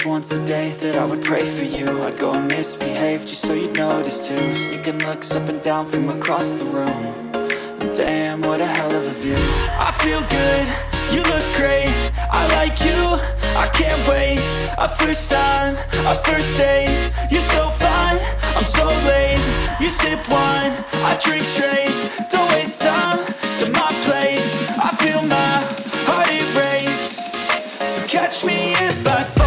just once a day that I would pray for you. I'd go and misbehave just so you'd notice too. Sneaking looks up and down from across the room. And damn, what a hell of a view. I feel good, you look great, I like you, I can't wait. A first time, a first date, you're so fine, I'm so late. You sip wine, I drink straight, don't waste time to my place. I feel my heart erase, so catch me if I fall.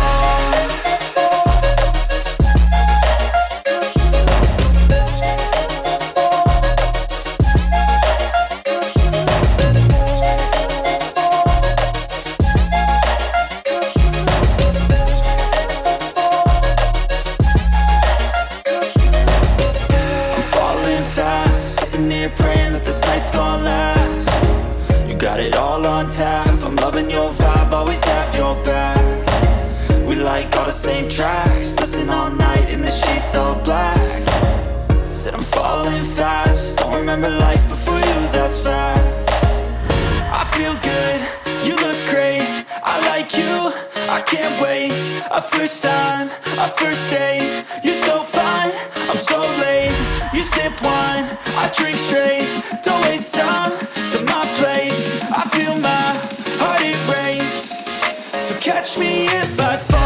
Praying that this night's gonna last. You got it all on tap, I'm loving your vibe, always have your back. We like all the same tracks, listen all night in the sheets all black. Said I'm falling fast, don't remember life before you, that's fact. I feel good, you look great, I like you, I can't wait. A first time, a first date, you're so fine, I'm so late. You sip wine, I drink straight, don't waste time to my place. I feel my heart erase, so catch me if I fall.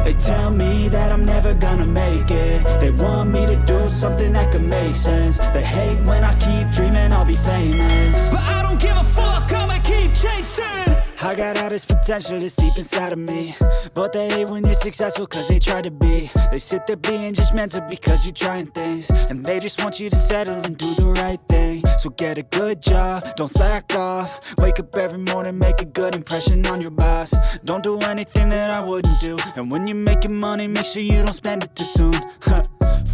They tell me that I'm never gonna make it. They want me to do something that could make sense. They hate when I keep dreaming I'll be famous, but I don't give a fuck, I'ma keep chasing. I got all this potential that's deep inside of me, but they hate when you're successful cause they try to be. They sit there being judgmental because you're trying things, and they just want you to settle and do the right thing. So get a good job, don't slack off. Wake up every morning, make a good impression on your boss. Don't do anything that I wouldn't do, and when you're making money, make sure you don't spend it too soon.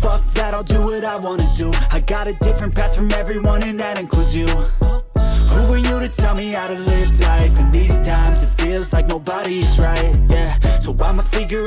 Fuck that, I'll do what I wanna do. I got a different path from everyone, and that includes you. Who are you to tell me how to live life? In these times it feels like nobody's right, yeah. So I'ma figure